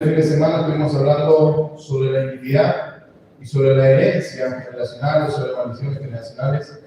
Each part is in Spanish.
El fin de semana estuvimos hablando sobre la iniquidad y sobre la herencia generacional, sobre maldiciones generacionales.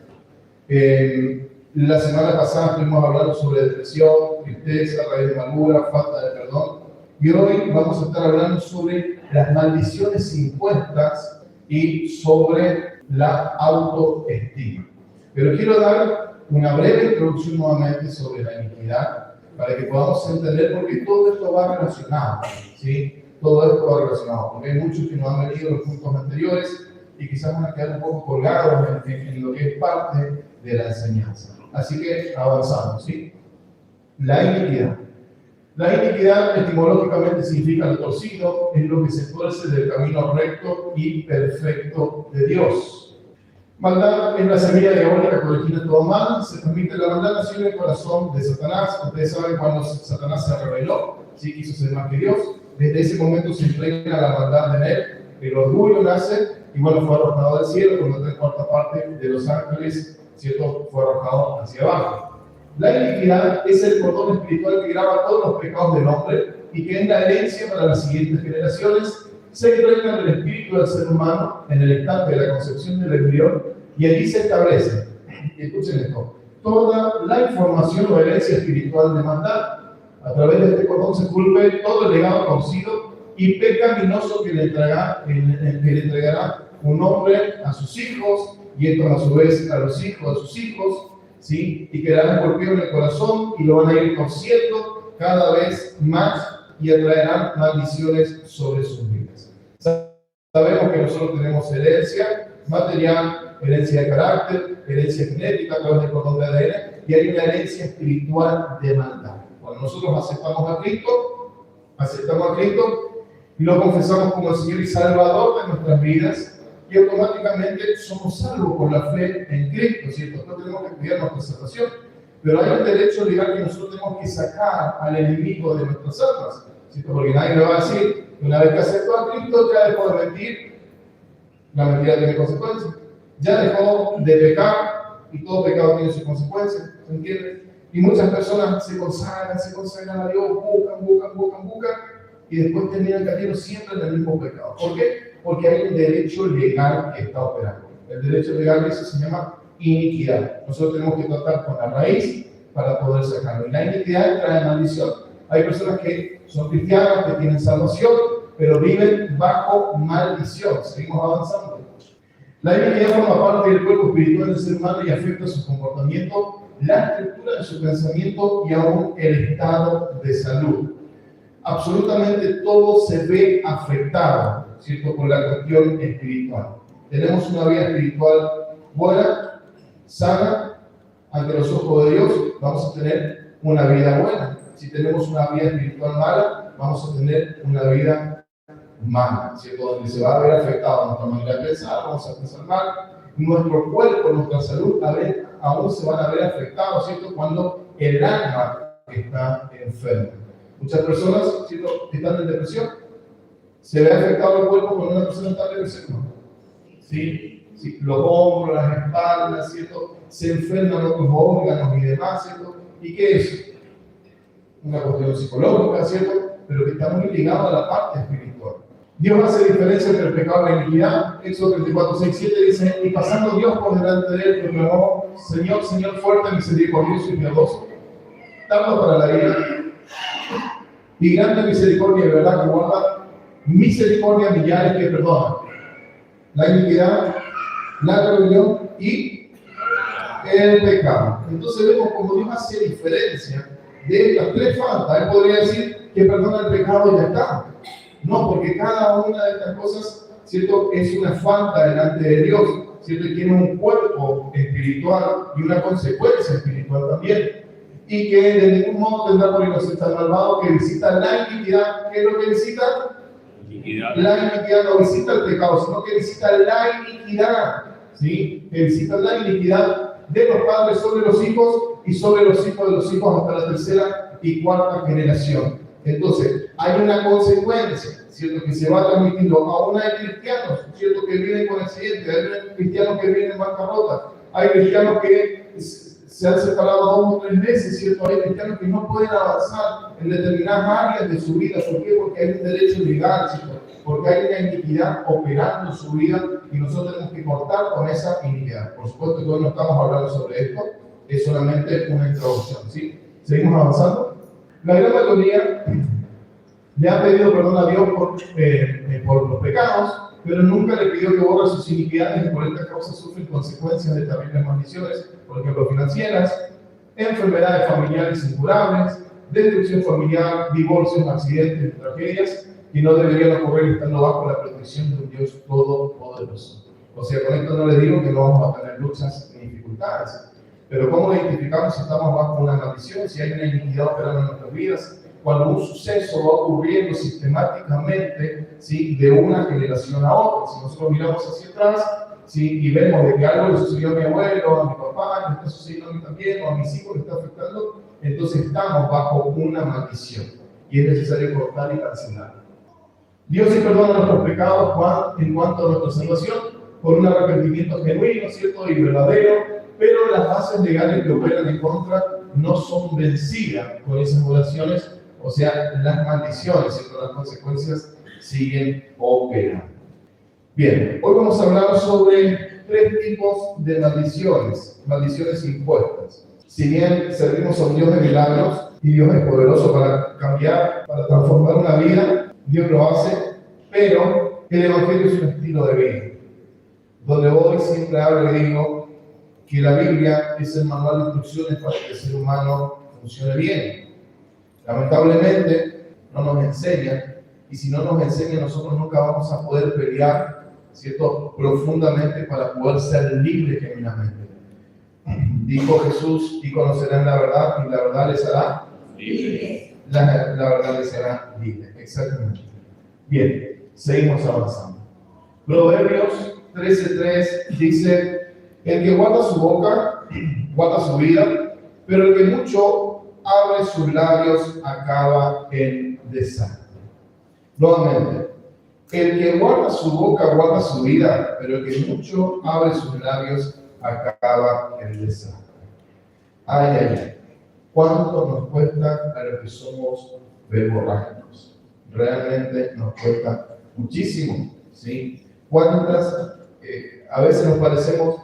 La semana pasada estuvimos hablando sobre depresión, tristeza, raíz de amargura, falta de perdón. Y hoy vamos a estar hablando sobre las maldiciones impuestas y sobre la autoestima. Pero quiero dar una breve introducción nuevamente sobre la iniquidad para que podamos entender, porque todo esto va relacionado, ¿sí? Todo esto va relacionado, porque hay muchos que no han venido en los puntos anteriores y quizás van a quedar un poco colgados en lo que es parte de la enseñanza. Así que avanzamos, ¿sí? La iniquidad. La iniquidad etimológicamente significa lo torcido, es lo que se tuerce del camino recto y perfecto de Dios. Maldad es la semilla diabólica que origina todo mal. Se transmite la maldad, nació en el corazón de Satanás. Ustedes saben cuando Satanás se rebeló, ¿sí? Quiso ser más que Dios. Desde ese momento se impregna la maldad en él. El orgullo nace y bueno, fue arrojado del cielo, con la cuarta parte de los ángeles, ¿cierto? Fue arrojado hacia abajo. La iniquidad es el cordón espiritual que graba todos los pecados del hombre y que es la herencia para las siguientes generaciones. Se impregna en el espíritu del ser humano en el instante de la concepción del embrión y allí se establece, y escuchen esto, toda la información o herencia espiritual de maldad. A través de este cordón se culpe todo el legado conocido y pecaminoso que le entregará un hombre a sus hijos y esto a su vez a los hijos de sus hijos, ¿sí? Y quedarán golpeados en el corazón y lo van a ir torciendo cada vez más y atraerán maldiciones sobre sus vidas. Sabemos que nosotros tenemos herencia material, herencia de carácter, herencia genética a través del cordón de ADN y hay una herencia espiritual de maldad. Cuando nosotros aceptamos a Cristo y lo confesamos como el Señor y Salvador de nuestras vidas y automáticamente somos salvos por la fe en Cristo, ¿cierto? No tenemos que cuidar nuestra salvación, pero hay un derecho legal que nosotros tenemos que sacar al enemigo de nuestras almas, ¿cierto? Porque nadie me va a decir que una vez que aceptó a Cristo ya dejó de mentir, la mentira tiene consecuencias, ya dejó de pecar y todo pecado tiene sus consecuencias, ¿se entiende? Y muchas personas se consagran a Dios, buscan y después terminan cayendo siempre en el mismo pecado. ¿Por qué? Porque hay un derecho legal que está operando. El derecho legal, eso se llama iniquidad. Nosotros tenemos que tratar con la raíz para poder sacarlo. Y la iniquidad trae maldición. Hay personas que son cristianas, que tienen salvación, pero viven bajo maldición. Seguimos avanzando. La iniquidad forma parte del cuerpo espiritual del ser humano y afecta su comportamiento, la estructura de su pensamiento y aún el estado de salud. Absolutamente todo se ve afectado, ¿cierto? Por la cuestión espiritual. Tenemos una vida espiritual buena, sana, ante los ojos de Dios, vamos a tener una vida buena. Si tenemos una vida espiritual mala, vamos a tener una vida mala, ¿cierto? Donde se va a ver afectada nuestra manera de pensar, vamos a pensar mal, nuestro cuerpo, nuestra salud, aún se van a ver afectados, ¿cierto? Cuando el alma está enferma. Muchas personas, ¿cierto?, están en depresión. Se ve afectado el cuerpo cuando una persona está en depresión. ¿Sí? Sí, los hombros, las espaldas, ¿cierto? Se enferman otros órganos y demás, ¿cierto? ¿Y qué es? Una cuestión psicológica, ¿cierto? Pero que está muy ligado a la parte espiritual. Dios hace diferencia entre el pecado y la iniquidad. Éxodo 34:6-7 dice: y pasando Dios por delante de él, proclamó: Señor, Señor, fuerte, misericordioso y piadoso, tardo para la ira, y grande misericordia y verdad que guarda, misericordia millares que perdona la iniquidad, la rebelión y el pecado. Entonces vemos como Dios hace diferencia de estas tres faltas. Él podría decir que perdona el pecado y ya está. No, porque cada una de estas cosas, ¿cierto?, es una falta delante de Dios, ¿cierto? Y tiene un cuerpo espiritual y una consecuencia espiritual también. Y que de ningún modo tendrá por inocente al malvado que visita la iniquidad. ¿Qué es lo que visita? La iniquidad no visita el pecado, sino que visita la iniquidad, ¿sí? Que visita la iniquidad de los padres sobre los hijos y sobre los hijos de los hijos hasta la tercera y cuarta generación. Entonces, hay una consecuencia, ¿cierto?, que se va transmitiendo. Aún hay cristianos, ¿cierto?, que viven con accidentes, hay cristianos que viven en bancarrota, hay cristianos que se han separado 2 o 3 veces, ¿cierto? Hay cristianos que no pueden avanzar en determinadas áreas de su vida. ¿Por qué? Porque hay un derecho legal, ¿cierto? Porque hay una iniquidad operando en su vida y nosotros tenemos que cortar con esa iniquidad. Por supuesto que hoy no estamos hablando sobre esto, es solamente una introducción, ¿sí? ¿Seguimos avanzando? La gran mayoría le ha pedido perdón a Dios por los pecados, pero nunca le pidió que borre sus iniquidades y por esta causa sufren consecuencias de terribles maldiciones, por ejemplo, financieras, enfermedades familiares incurables, destrucción familiar, divorcios, accidentes, tragedias, que no deberían ocurrir estando bajo la protección de un Dios todopoderoso. O sea, con esto no les digo que no vamos a tener luchas ni dificultades, pero ¿cómo identificamos si estamos bajo una maldición, si hay una iniquidad operando en nuestras vidas? Cuando un suceso va ocurriendo sistemáticamente, ¿sí?, de una generación a otra. Si nosotros miramos hacia atrás, ¿sí?, y vemos de que algo le sucedió a mi abuelo, a mi papá, me está sucediendo a mí también, o a mis hijos le está afectando, entonces estamos bajo una maldición y es necesario cortar y cancelar. Dios sí perdona nuestros pecados en cuanto a nuestra salvación, por un arrepentimiento genuino, ¿cierto?, y verdadero, pero las bases legales que operan en contra no son vencidas con esas oraciones. O sea, las maldiciones, ¿cierto?, las consecuencias siguen operando. Bien, hoy vamos a hablar sobre 3 tipos de maldiciones impuestas. Si bien servimos a un Dios de milagros y Dios es poderoso para cambiar, para transformar una vida, Dios lo hace, pero el Evangelio es un estilo de vida. Donde hoy siempre hablo y digo que la Biblia es el manual de instrucciones para que el ser humano funcione bien. Lamentablemente no nos enseña, y si no nos enseña nosotros nunca vamos a poder pelear, ¿cierto?, profundamente para poder ser libres genuinamente. Dijo Jesús, y conocerán la verdad, y la verdad les hará libres. La verdad les hará libres, exactamente. Bien, seguimos avanzando. Proverbios 13:3 dice: el que guarda su boca, guarda su vida, pero el que mucho abre sus labios acaba en desastre. Nuevamente, el que guarda su boca guarda su vida, pero el que mucho abre sus labios acaba en desastre. Ay, ay, ay. ¿Cuánto nos cuesta a los que somos verborrágicos? Realmente nos cuesta muchísimo, ¿sí? ¿Cuántas a veces nos parecemos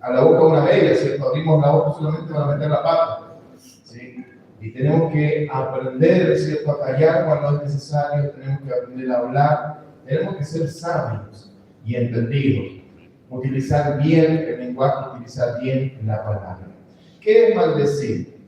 a la boca de una bella, ¿cierto? Abrimos la boca solamente para meter la pata, ¿sí? Y tenemos que aprender, ¿cierto?, a callar cuando es necesario, tenemos que aprender a hablar, tenemos que ser sabios y entendidos, utilizar bien el lenguaje, utilizar bien la palabra. ¿Qué es maldecir?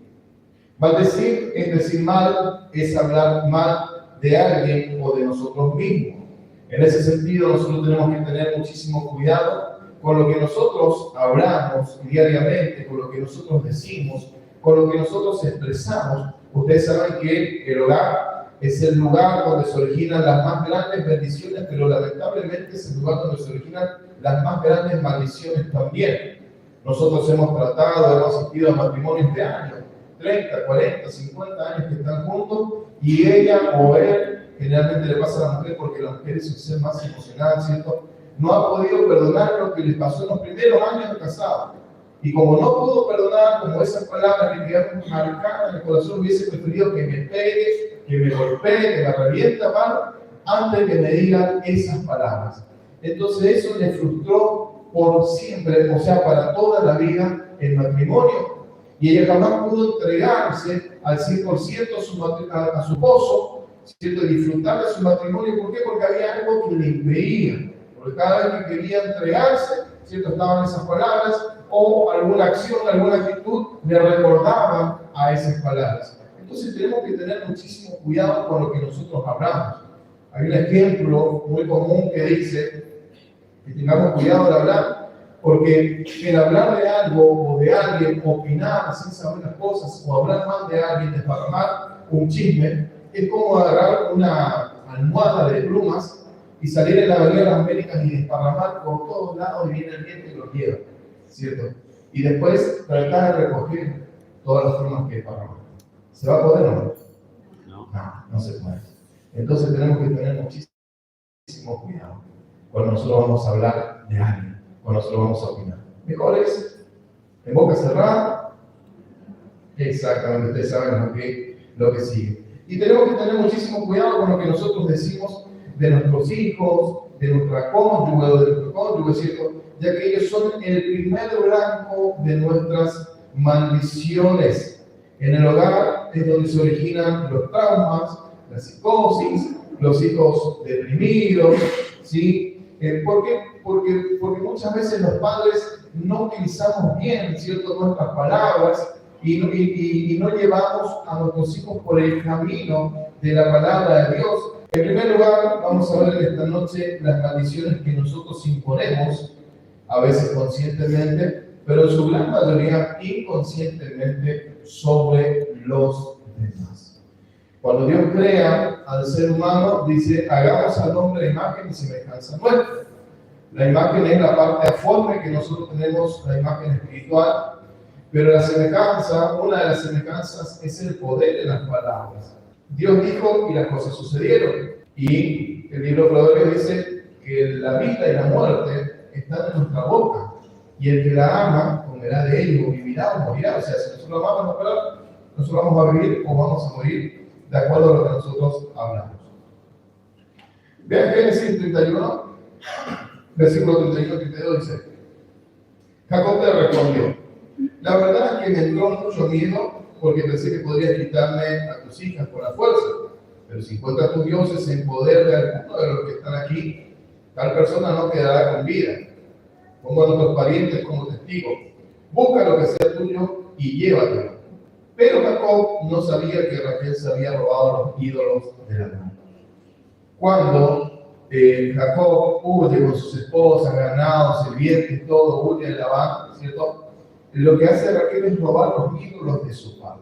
Maldecir es decir mal, es hablar mal de alguien o de nosotros mismos. En ese sentido, nosotros tenemos que tener muchísimo cuidado con lo que nosotros hablamos diariamente, con lo que nosotros decimos, con lo que nosotros expresamos. Ustedes saben que el hogar es el lugar donde se originan las más grandes bendiciones, pero lamentablemente es el lugar donde se originan las más grandes maldiciones también. Nosotros hemos tratado, hemos asistido a matrimonios de años, 30, 40, 50 años que están juntos, y ella o él, generalmente le pasa a la mujer porque la mujer es un ser más emocional, ¿cierto?, no ha podido perdonar lo que les pasó en los primeros años de casado. Y como no pudo perdonar, como esas palabras le quedaron marcadas en el corazón, hubiese preferido que me pegue, que me golpee, que me reviente a mano, antes que me digan esas palabras. Entonces eso le frustró por siempre, o sea, para toda la vida, el matrimonio. Y ella jamás pudo entregarse al 100% a su esposo, ¿cierto?, y disfrutar de su matrimonio. ¿Por qué? Porque había algo que le impedía. Porque cada vez que quería entregarse, ¿cierto?, estaban esas palabras, o alguna acción, alguna actitud le recordaban a esas palabras. Entonces tenemos que tener muchísimo cuidado con lo que nosotros hablamos. Hay un ejemplo muy común que dice que tengamos cuidado de hablar, porque el hablar de algo o de alguien, opinar sin saber las cosas, o hablar mal de alguien, desparramar un chisme, es como agarrar una almohada de plumas y salir en la Avenida de las Américas y desparramar por todos lados, y viene el viento y lo lleva, ¿cierto? Y después tratar de recoger todas las plumas que desparramar. ¿Se va a poder o no? No se puede. Entonces tenemos que tener muchísimo cuidado cuando nosotros vamos a hablar de alguien, cuando nosotros vamos a opinar. Mejor es En boca cerrada, exactamente, ustedes saben lo que sigue. Y tenemos que tener muchísimo cuidado con lo que nosotros decimos de nuestros hijos, de nuestra cónyuge o de nuestro cónyuge, ¿cierto? Ya que ellos son el primer blanco de nuestras maldiciones. En el hogar es donde se originan los traumas, la psicosis, los hijos deprimidos, ¿sí? ¿Por qué? Porque muchas veces los padres no utilizamos bien, ¿cierto?, nuestras palabras y no llevamos a nuestros hijos por el camino de la palabra de Dios. En primer lugar, vamos a ver esta noche las maldiciones que nosotros imponemos, a veces conscientemente, pero en su gran mayoría inconscientemente sobre los demás. Cuando Dios crea al ser humano, dice, hagamos al hombre imagen y semejanza nuestra. La imagen es la parte aforme que nosotros tenemos, la imagen espiritual, pero la semejanza, una de las semejanzas es el poder de las palabras. Dios dijo y las cosas sucedieron. Y el libro de Proverbios dice que la vida y la muerte están en nuestra boca. Y el que la ama comerá de ello, vivirá o morirá. O sea, si nosotros amamos, nosotros vamos a vivir o vamos a morir de acuerdo a lo que nosotros hablamos. Vean Génesis 31, versículo 31-32 dice: Jacob le respondió: la verdad es que me entró mucho miedo porque pensé que podrías quitarme a tus hijas por la fuerza. Pero si encuentras tus dioses en poder de alguno de los que están aquí, tal persona no quedará con vida. Pongo a nuestros parientes como testigos. Busca lo que sea tuyo y llévatelo. Pero Jacob no sabía que Raquel se había robado los ídolos de la mano. Cuando Jacob huye con sus esposas, ganados, sirvientes, todo, huye de Labán, ¿cierto? Lo que hace Raquel es robar los ídolos de su padre.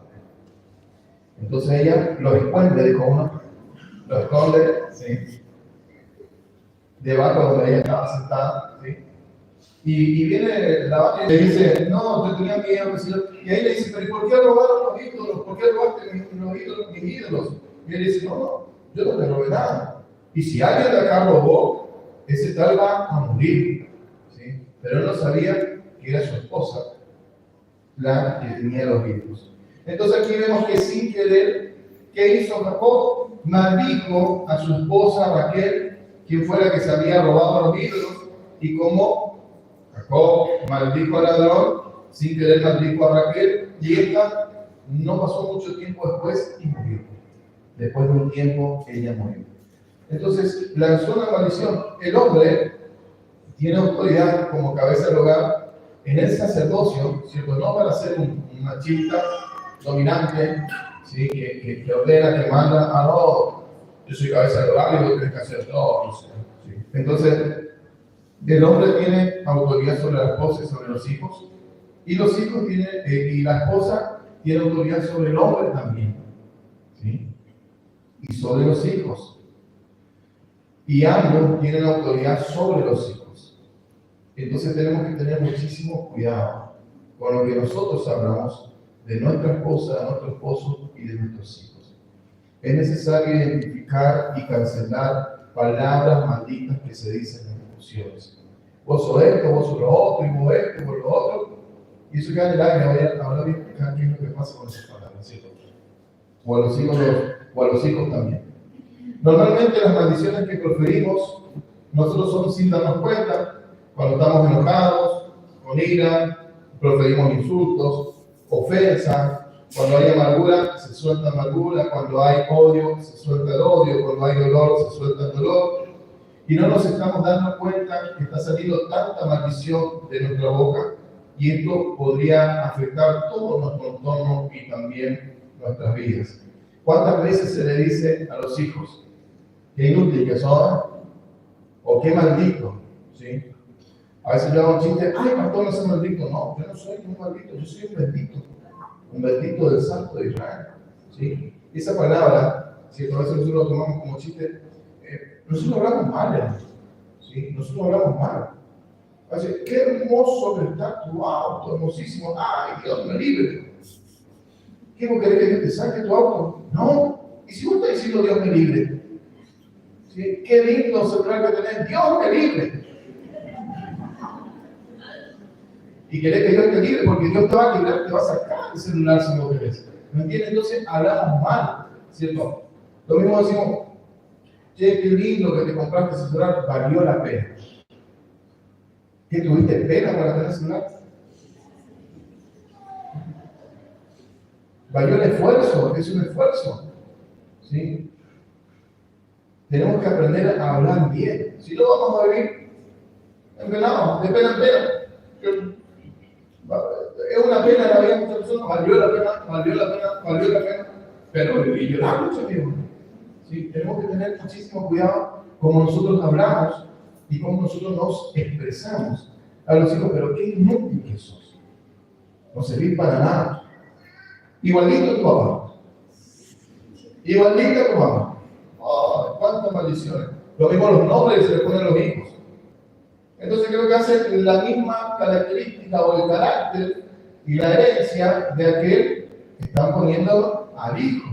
Entonces ella los esconde, dijo uno, los esconde, ¿sí?, debajo donde ella estaba sentada, ¿sí? Y viene Labán y le dice, no, te tenía miedo, y ahí le dice, pero ¿y por qué robaron los ídolos? ¿Por qué robaste mis ídolos? Y él dice, no, yo no te robé nada. Y si alguien de acá robó, ese tal va a morir, ¿sí? Pero él no sabía que era su esposa la que tenía los ídolos. Entonces aquí vemos que sin querer, ¿qué hizo Jacob? Maldijo a su esposa Raquel, quien fuera que se había robado los ídolos, y como Jacob maldijo al ladrón, sin querer maldijo a Raquel, y esta no pasó mucho tiempo después y murió. Después de un tiempo ella murió. Entonces lanzó una maldición. El hombre tiene autoridad como cabeza del hogar en el sacerdocio, ¿cierto? No para ser un machista dominante, ¿sí?, que ordena, que manda, no, yo soy cabeza del hogar y vos tenés que hacer todo, ¿sí? Entonces, el hombre tiene autoridad sobre la esposa y sobre los hijos, y los hijos tienen, y la esposa tiene autoridad sobre el hombre también, ¿sí?, y sobre los hijos. Y ambos tienen autoridad sobre los hijos. Entonces tenemos que tener muchísimo cuidado con lo que nosotros hablamos de nuestra esposa, de nuestro esposo y de nuestros hijos. Es necesario identificar y cancelar palabras malditas que se dicen en discusiones. Vos sos esto, vos sos lo otro, y vos esto, vos lo otro. Y eso queda en el aire. Ahora voy a explicar qué es lo que pasa con esas palabras, ¿cierto? O a los hijos también. Normalmente las maldiciones que proferimos, nosotros son sin darnos cuenta. Cuando estamos enojados, con ira, proferimos insultos, ofensa. Cuando hay amargura, se suelta amargura. Cuando hay odio, se suelta el odio. Cuando hay dolor, se suelta el dolor. Y no nos estamos dando cuenta que está saliendo tanta maldición de nuestra boca, y esto podría afectar todo nuestro entorno y también nuestras vidas. ¿Cuántas veces se le dice a los hijos qué inútil que son o qué maldito? ¿Sí? A veces yo hago un chiste, ay, pastor, no soy maldito. No, yo no soy un maldito, yo soy un bendito del Santo de Israel. ¿Sí? Esa palabra, ¿sí?, a veces nosotros lo tomamos como chiste. Nosotros hablamos mal, hermanos, ¿sí? Nosotros hablamos mal. Así, qué hermoso que está tu auto, hermosísimo. Ay, Dios me libre. ¿Qué vos querés que te saque tu auto? No. ¿Y si vos estás diciendo Dios me libre? ¿Sí? Qué lindo celular que tenés. Dios me libre. y querés que Dios te libre, porque Dios te va a librar, te va a sacar el celular si no querés. ¿Me entiendes? Entonces hablamos mal, ¿cierto? Lo mismo decimos, che, qué lindo que te compraste ese celular, valió la pena. ¿Qué tuviste pena para tener celular? Valió el esfuerzo, es un esfuerzo, ¿sí? Tenemos que aprender a hablar bien, si no vamos a vivir envenenados, de pena en pena. Es una pena la vida de muchas personas, valió la pena, pero y llorar mucho tiempo. ¿Sí? Tenemos que tener muchísimo cuidado como nosotros hablamos y como nosotros nos expresamos a los hijos, pero qué inútil que sos. No servís para nada. Igualito tu papá. Igualito tu mamá. Oh, cuántas maldiciones. Lo mismo los nombres se le ponen a los hijos. Entonces creo que hace la misma característica o el carácter y la herencia de aquel que están poniendo al hijo.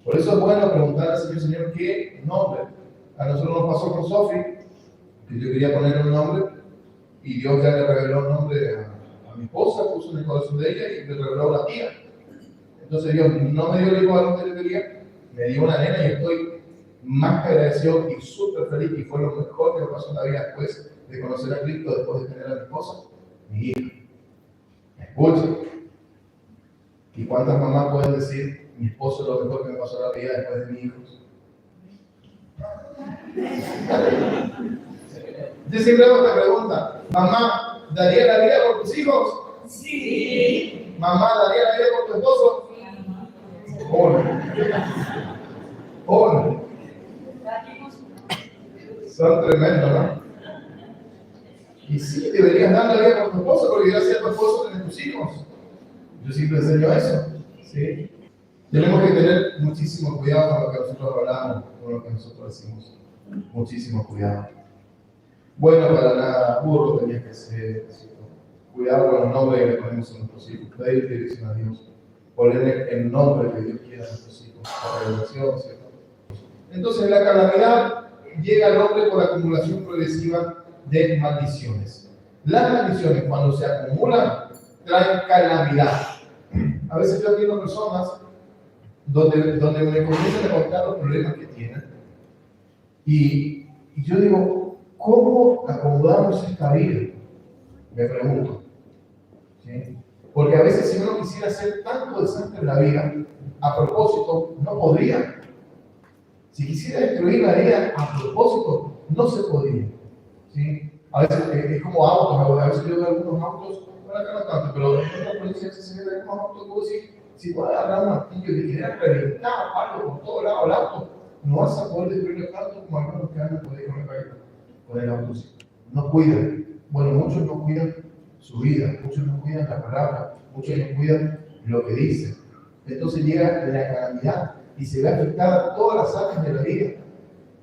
Por eso es bueno preguntar al Señor, ¿qué nombre? A nosotros nos pasó con Sofi, que yo quería ponerle un nombre, y Dios ya le reveló el nombre a mi esposa, puso en el corazón de ella y le reveló a la tía. Entonces Dios no me dio el hijo a lo que yo quería, me dio una nena y estoy más que agradecido y súper feliz, y fue lo mejor que me pasó en la vida después de conocer a Cristo, después de tener a mi esposa, mi hija. Escuchen. ¿Y cuántas mamás pueden decir, mi esposo es lo mejor que me pasó en la vida después de mis hijos? Yo siempre hago esta pregunta, mamá, ¿daría la vida por tus hijos? Sí. Mamá, ¿daría la vida por tu esposo? Hola. Son tremendos, ¿no? Y sí, deberías dar la vida por tu esposo, porque gracias a tu esposo tienes tus hijos. Yo siempre enseño eso, ¿sí? Tenemos que tener muchísimo cuidado con lo que nosotros hablamos, con lo que nosotros decimos. Muchísimo cuidado. Bueno, para nada, burro tenía que ser, ¿sí? Cuidado con los nombres que le ponemos a nuestros hijos. Pedir dirección a Dios. Ponerle el nombre que Dios quiera a nuestros hijos. La revelación, ¿cierto? Entonces, la calamidad llega al hombre por acumulación progresiva de maldiciones. Las maldiciones, cuando se acumulan, traen calamidad. A veces yo atiendo personas donde me comienzan a contar los problemas que tienen. Y yo digo, ¿cómo acomodamos esta vida? Me pregunto. ¿Sí? Porque a veces si uno quisiera hacer tanto desastre en la vida, a propósito, no podría. Si quisiera destruir la vida a propósito, no se podría. ¿Sí? A veces es como autos, a veces yo veo algunos autos, bueno, acá no tanto, pero en otras provincias se ve algunos autos que vos decís, si puedes agarrar un martillo y quieres reventar algo por todo lado el auto, no vas a poder destruirlo tanto como algunos que andan por ahí con el auto. No cuidan. Bueno, muchos no cuidan su vida, muchos no cuidan la palabra, muchos no cuidan lo que dicen. Entonces llega la calamidad y se ve afectada todas las áreas de la vida: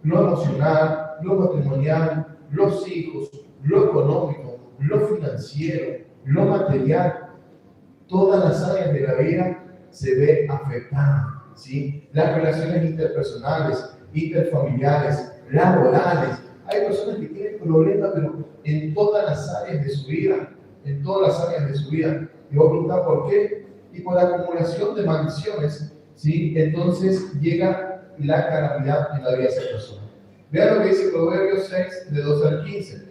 lo emocional, lo matrimonial, los hijos, lo económico, lo financiero, lo material. Todas las áreas de la vida se ve afectada, ¿sí? Las relaciones interpersonales, interfamiliares, laborales. Hay personas que tienen problemas, pero en todas las áreas de su vida, en todas las áreas de su vida. Y voy a preguntar por qué. Y por la acumulación de maldiciones, ¿sí? Entonces llega la calamidad en la vida de esa persona. Vean lo que dice Proverbios 6, de 12 al 15.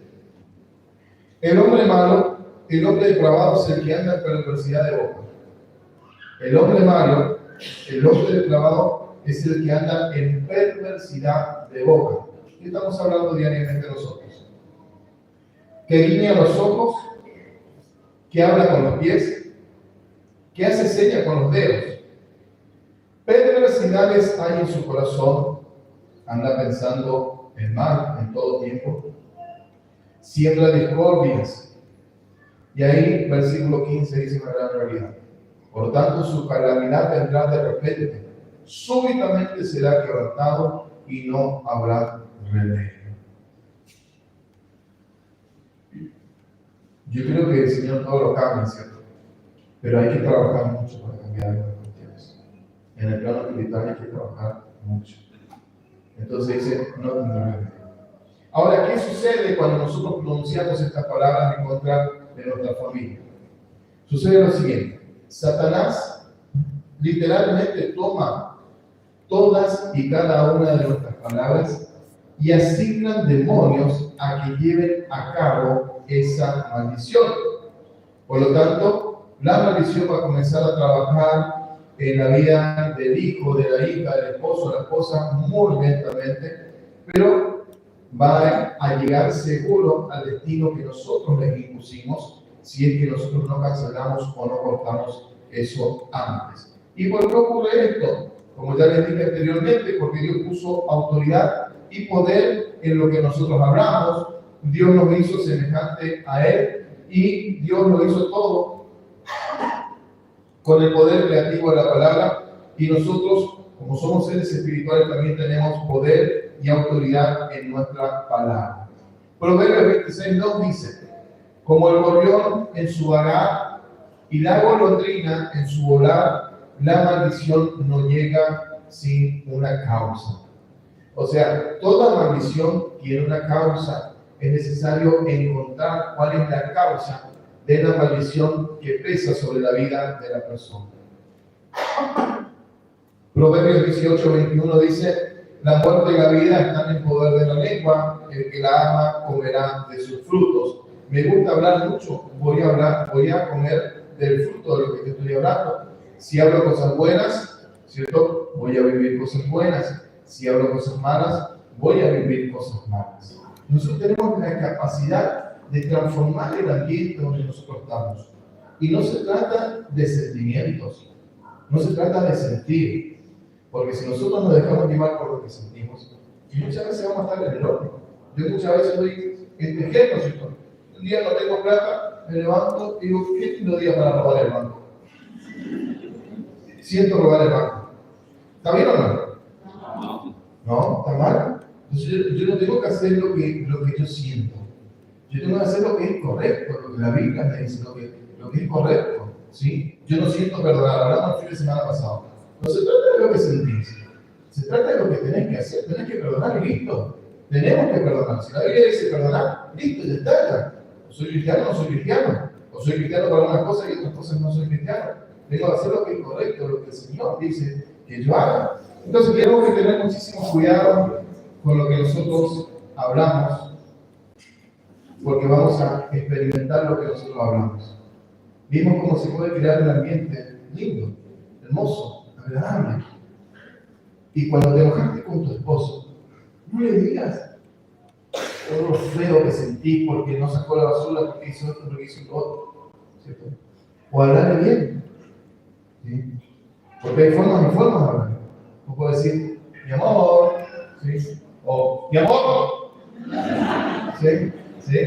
El hombre malo, el hombre depravado es el que anda en perversidad de boca. El hombre malo, el hombre depravado es el que anda en perversidad de boca. ¿Qué estamos hablando diariamente nosotros? Que guiña los ojos, que habla con los pies, que hace señas con los dedos. Perversidades hay en su corazón, anda pensando en mal en todo tiempo, siembra discordias. Y ahí, versículo 15 dice una gran realidad. Por tanto, su calamidad vendrá de repente, súbitamente será quebrantado y no habrá remedio. Yo creo que el Señor todo lo cambia, ¿cierto? Pero hay que trabajar mucho para cambiar algunas cuestiones. En el plano espiritual hay que trabajar mucho. Entonces dice, no tendrá remedio. Ahora, ¿qué sucede cuando nosotros pronunciamos estas palabras en contra de nuestra familia? Sucede lo siguiente: Satanás literalmente toma todas y cada una de nuestras palabras y asignan demonios a que lleven a cabo esa maldición. Por lo tanto, la maldición va a comenzar a trabajar en la vida del hijo, de la hija, del esposo, de la esposa, muy lentamente, pero va a llegar seguro al destino que nosotros les impusimos, si es que nosotros no cancelamos o no cortamos eso antes. ¿Y por qué ocurre esto? Como ya les dije anteriormente, porque Dios puso autoridad y poder en lo que nosotros hablamos. Dios nos hizo semejante a Él y Dios lo hizo todo con el poder creativo de la palabra, y nosotros, como somos seres espirituales, también tenemos poder y autoridad en nuestra palabra. Proverbios 26:2 dice: como el gorrión en su vagar y la golondrina en su volar, la maldición no llega sin una causa. O sea, toda maldición tiene una causa. Es necesario encontrar cuál es la causa de la maldición que pesa sobre la vida de la persona. Proverbios 18:21 dice: la muerte y la vida están en poder de la lengua, el que la ama comerá de sus frutos. Me gusta hablar mucho, voy a comer del fruto de lo que te estoy hablando. Si hablo cosas buenas, ¿cierto? Voy a vivir cosas buenas. Si hablo cosas malas, voy a vivir cosas malas. Nosotros tenemos la capacidad de transformar el ambiente donde nosotros estamos. Y no se trata de sentimientos, no se trata de sentir, porque si nosotros nos dejamos llevar por lo que sentimos, muchas veces vamos a estar en el horno. Yo muchas veces doy este ejemplo, ¿cierto? Un día no tengo plata, me levanto y digo: ¿qué lindo día para robar el banco? Siento robar el banco. ¿Está bien o no? No, está mal. Entonces yo no tengo que hacer lo que yo siento. Yo tengo que hacer lo que es correcto, lo que la Biblia me dice, lo que es correcto. ¿Sí? Yo no siento perdonar. Hablamos el fin de semana pasado. No se trata de lo que sentís. Se trata de lo que tenés que hacer. Tenés que perdonar y listo. Tenemos que perdonar. Si la Biblia dice perdonar, listo, ya está. ¿Soy cristiano o no soy cristiano? O soy cristiano para unas cosas y otras cosas no soy cristiano. Tengo que hacer lo que es correcto, lo que el Señor dice que yo haga. Entonces tenemos que tener muchísimo cuidado con lo que nosotros hablamos, porque vamos a experimentar lo que nosotros hablamos. Vimos cómo se puede crear un ambiente lindo, hermoso, agradable. Y cuando te enojaste con tu esposo, no le digas todo lo feo que sentí porque no sacó la basura, porque hizo esto, porque hizo lo otro, ¿cierto? O hablarle bien, ¿sí? Porque hay formas y formas de hablar. No puedo decir: mi amor, ¿sí? O mi amor, ¿sí? ¿Sí?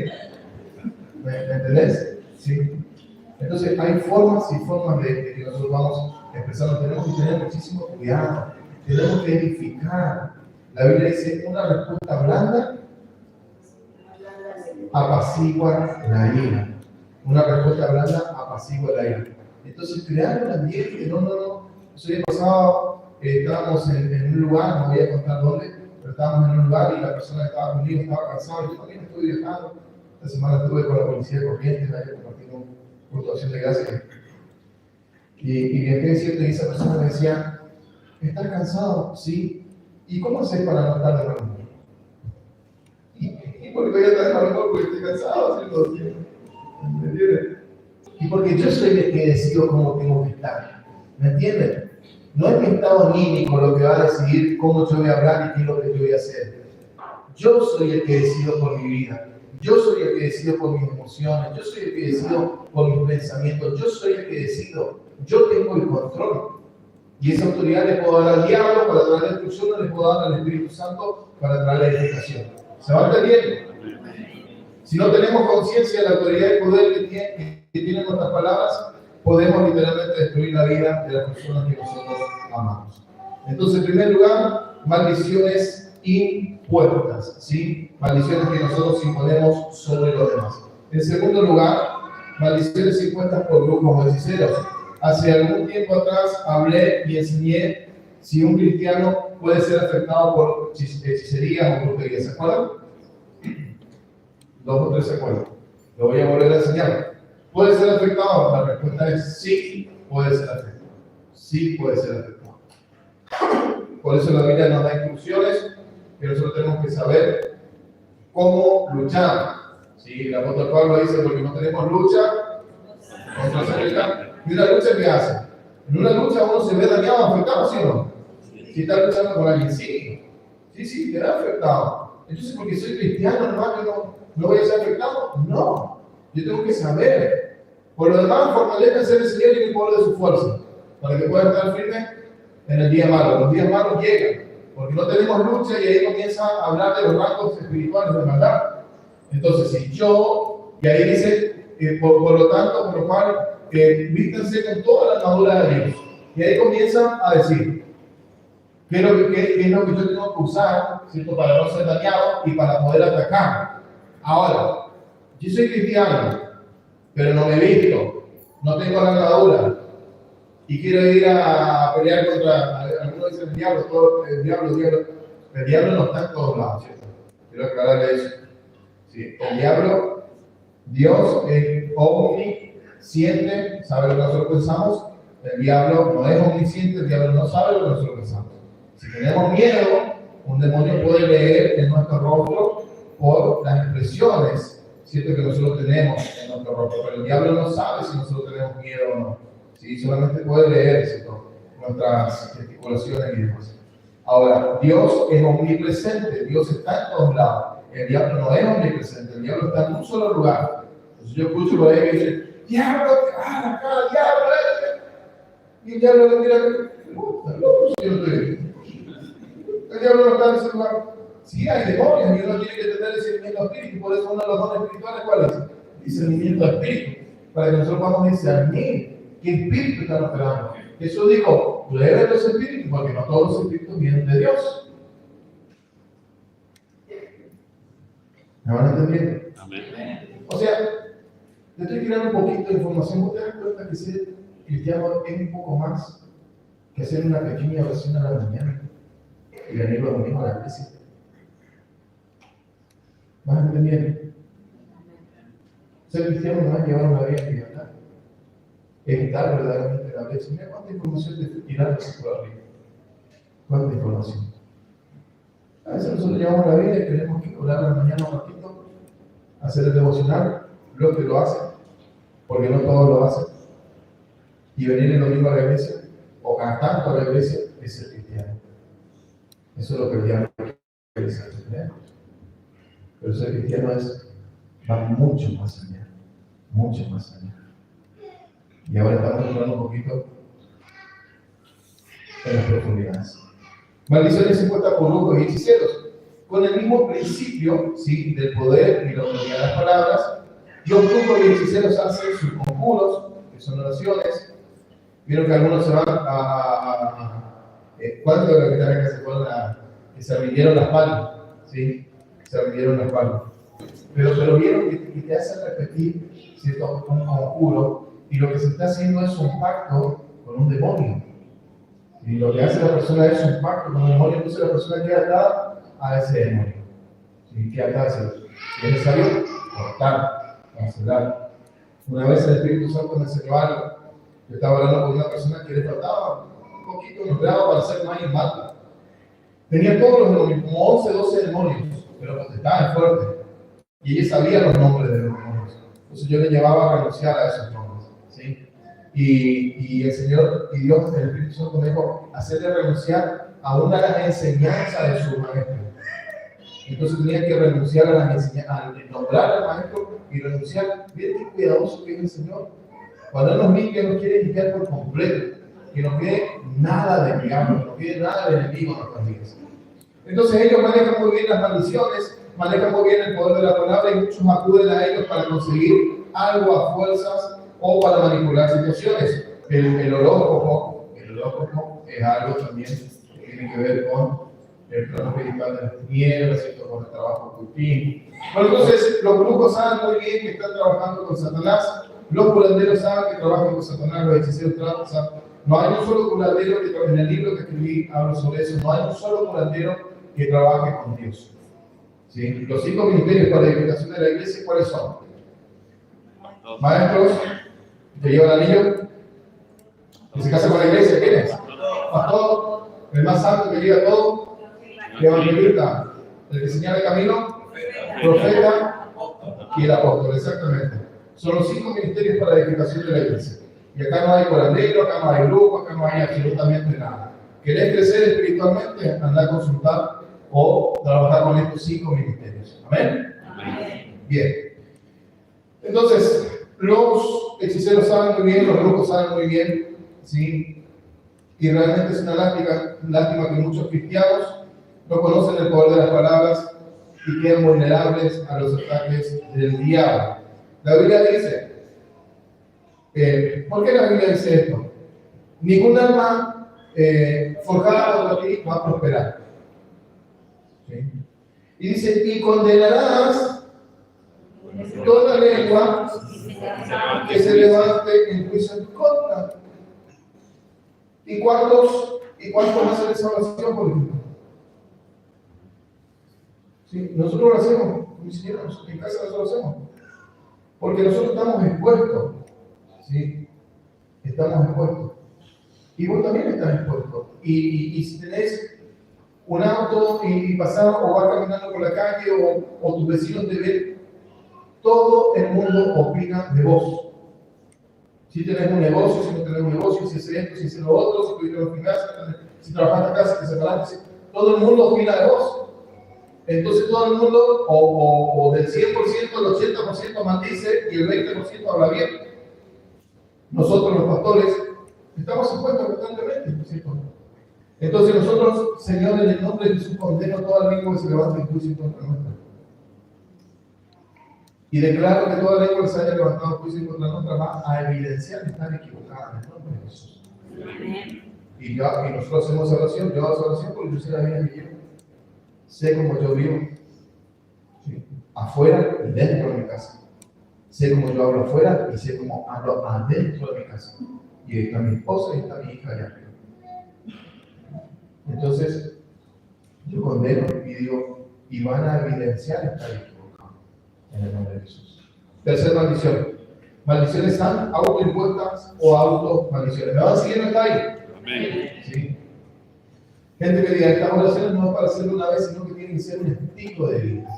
¿Me entendés? ¿Sí? Entonces hay formas y formas de que nosotros vamos expresando. Tenemos que tener muchísimo cuidado, tenemos que edificar. La Biblia dice: una respuesta blanda apacigua la ira. Una respuesta blanda apacigua la ira. Entonces crear un ambiente, no. Eso ya pasado, estábamos en un lugar, no voy a contar dónde, pero estábamos en un lugar y la persona que estaba conmigo estaba cansada. Yo también estuve viajando. Esta semana estuve con la policía corriente, ahí compartimos puntuación de gracia. Y viajé, ¿cierto? Y esa persona me decía: ¿estás cansado? Sí. ¿Y cómo haces para no estar de mal humor? ¿Y por qué voy a estar de mal humor? Porque estoy cansado, ¿cierto? ¿Me entiendes? Y porque yo soy el que decido cómo tengo que estar. ¿Me entienden? No es mi estado anímico lo que va a decidir cómo yo voy a hablar y qué es lo que yo voy a hacer. Yo soy el que decido por mi vida. Yo soy el que decido por mis emociones. Yo soy el que decido por mis pensamientos. Yo soy el que decido. Yo tengo el control. Y esa autoridad le puedo dar al diablo para traer la destrucción, no le puedo dar al Espíritu Santo para traer la edificación. ¿Se va entendiendo? Si no tenemos conciencia de la autoridad y poder que tienen nuestras palabras, podemos literalmente destruir la vida de las personas que nosotros amamos. Entonces, en primer lugar, maldiciones impuestas, ¿sí? Maldiciones que nosotros imponemos sobre los demás. En segundo lugar, maldiciones impuestas por grupos de hechiceros. Hace algún tiempo atrás hablé y enseñé si un cristiano puede ser afectado por hechicería o brujería. ¿Se acuerdan? 2 o 3 se acuerdan. Lo voy a volver a enseñar. ¿Puede ser afectado? La respuesta es sí, puede ser afectado. Sí puede ser afectado. Por eso la Biblia nos da instrucciones que nosotros tenemos que saber cómo luchar. ¿Sí? El apóstol Pablo dice, porque no tenemos lucha contra sangre y carne. ¿Y una lucha qué hace? En una lucha uno se ve dañado, afectado, ¿sí o no? Si está luchando con alguien, sí. Sí, queda afectado. Entonces, porque soy cristiano, hermano, no voy a ser afectado. No. Yo tengo que saber. Por lo demás, fortalezcanse en el Señor y en el poder de su fuerza, para que puedan estar firmes en el día malo. Los días malos llegan, porque no tenemos lucha y ahí comienza a hablar de los rangos espirituales de maldad. Entonces, si yo, y ahí dice, por lo tanto, por lo cual, vístanse con toda la armadura de Dios. Y ahí comienza a decir, ¿qué es lo que yo tengo que usar, ¿cierto? Para no ser dañado y para poder atacar? Ahora, yo soy cristiano, pero no me he visto, no tengo la armadura y quiero ir a pelear contra, algunos dicen el diablo, el diablo no está en todos lados, ¿cierto? Quiero aclararle eso. ¿Sí? El diablo, Dios es omnisciente, sabe lo que nosotros pensamos. El diablo no es omnisciente, el diablo no sabe lo que nosotros pensamos. Si tenemos miedo, un demonio puede leer en nuestro rostro por las expresiones, ¿cierto?, que nosotros tenemos en nuestro rostro. Pero el diablo no sabe si nosotros tenemos miedo o no. ¿Sí? Solamente puede leer, ¿cierto?, nuestras gesticulaciones y demás. Ahora, Dios es omnipresente, Dios está en todos lados. El diablo no es omnipresente, el diablo está en un solo lugar. Entonces yo escucho por ahí que dice, diablo, cara, diablo, y el diablo le mira, yo no estoy. El diablo no está en ese lugar. Sí, hay demonios y uno tiene que tener discernimiento espíritu, por eso uno de los dones espirituales, ¿cuál es? Discernimiento espíritu, para que nosotros podamos discernir qué espíritu están operando. Jesús dijo, prueben los espíritus, porque no todos los espíritus vienen de Dios. ¿Me van a entender? Amén. O sea, te estoy tirando un poquito de información. ¿Vos te das cuenta que ser cristiano es un poco más que hacer una pequeña oración a la mañana y venir los domingos a la iglesia? ¿Vas entendiendo? Ser cristiano no es llevar una vida en libertad. Es estar verdaderamente en la brecha. Mira cuánta información te estoy tirando por arriba. Cuánta información. A veces nosotros llevamos la vida y tenemos que orar a la mañana un ratito, hacer el devocional, los que lo hacen, porque no todos lo hacen, y venir el domingo a la iglesia, o cantando a la iglesia, es ser cristiano. Eso es lo que el diablo quiere ser cristiano. Pero ser cristiano va mucho más allá, mucho más allá. Y ahora estamos entrando un poquito en las profundidades. Maldiciones impuestas por brujos y hechiceros, con el mismo principio, ¿sí?, del poder y la autoridad de las palabras. Los brujos y hechiceros hacen sus conjuros, que son oraciones. Vieron que algunos se van ¿cuántos de los que están acá se fueron que se rindieron las palmas? ¿Sí? Se rindieron las palmas. Pero vieron que te hacen repetir, ¿cierto?, un conjuro, y lo que se está haciendo es un pacto con un demonio. Y lo que hace la persona es un pacto con un demonio, entonces la persona queda atada a ese demonio. ¿Sí? Queda atada a ese demonio. Es necesario cortar, cancelar. Una vez el Espíritu Santo me enseñó algo. Yo estaba hablando con una persona que le faltaba un poquito de grado para ser más inmata. Tenía todos los demonios, como 11, 12 demonios, pero contestaban fuerte. Y ella sabía los nombres de los demonios. Entonces yo le llevaba a renunciar a esos nombres. ¿Sí? Y el Señor, y Dios, el Espíritu Santo me dijo, hacerle renunciar a una de las enseñanzas de su maestro. Entonces tenía que renunciar a las enseñanzas, al nombrar al maestro y renunciar. Miren qué cuidadoso que es el Señor. Cuando Él nos limpia, nos quiere limpiar por completo, que no quede nada de diablo, que no quede nada de enemigo en nuestras vidas. Entonces ellos manejan muy bien las maldiciones, manejan muy bien el poder de la palabra y muchos acuden a ellos para conseguir algo a fuerzas o para manipular situaciones. El horóscopo es algo también que tiene que ver con el plano espiritual de las tinieblas, con el trabajo ocultismo. Bueno, entonces los brujos saben muy bien que están trabajando con Satanás. Los curanderos saben que trabajan con Satanás, los hechiceros trabajan. No hay un solo curandero que en el libro que escribí hablo sobre eso. No hay un solo curandero que trabaje con Dios. ¿Sí? Los 5 ministerios para la edificación de la iglesia, ¿cuáles son? Maestros, ¿te lleva el anillo? ¿Que se casa con la iglesia? ¿Quién es? Pastor, el más santo que llega a todo. Evangelista, el que señala el camino. Profeta y el apóstol, exactamente. Son los 5 ministerios para la edificación de la iglesia. Y acá no hay curandero, acá no hay grupo, acá no hay absolutamente nada. ¿Querés crecer espiritualmente? Anda a consultar o trabajar con estos 5 ministerios. ¿Amén? Amén. Bien. Entonces, los hechiceros saben muy bien, los brujos saben muy bien, ¿sí? Y realmente es una lástima que muchos cristianos no conocen el poder de las palabras y quedan vulnerables a los ataques del diablo. La Biblia dice, ¿por qué la Biblia dice esto? Ningún alma forjada contra ti va a prosperar. ¿Sí? Y dice, y condenarás toda lengua que se levante en juicio en tu contra. ¿Y cuántos hacen esa oración, por ejemplo? ¿Sí? Nosotros lo hacemos, misioneros, en casa nosotros lo hacemos. Porque nosotros estamos expuestos. ¿Sí? Estamos expuestos. Y vos también estás expuesto. Y si tenés un auto y pasás o vas caminando por la calle o tus vecinos te ven, todo el mundo opina de vos. Si tenés un negocio, si no tenés un negocio, si haces esto, si haces lo otro, si tuviste los gimnasios, si trabajaste acá, si te separaste, todo el mundo opina de vos. Entonces todo el mundo, o del 100%, el 80% maldice y el 20% habla bien. Nosotros los pastores estamos expuestos constantemente, ¿no es cierto? Entonces nosotros, Señor, en el nombre de Jesús, condeno toda lengua que se levante en juicio contra nuestra. Y declaro que toda lengua que se haya levantado en juicio contra nuestra va a evidenciar que están equivocadas en el nombre de Jesús. Y nosotros hacemos oración, yo hago oración porque yo sé la vida que quiero. Sé cómo yo vivo, ¿sí? Afuera y dentro de mi casa. Sé cómo yo hablo afuera y sé cómo hablo adentro de mi casa. Y ahí está mi esposa y está mi hija allá arriba. Entonces, yo condeno y digo, y van a evidenciar estar equivocados en el nombre de Jesús. Tercera maldición. Maldiciones están autoimpuestas o automaldiciones. ¿Me van siguiendo hasta ahí? Amén. ¿Sí? Gente que diga, estas oraciones no es para hacerlo una vez, sino que tienen que ser un estilo de vida.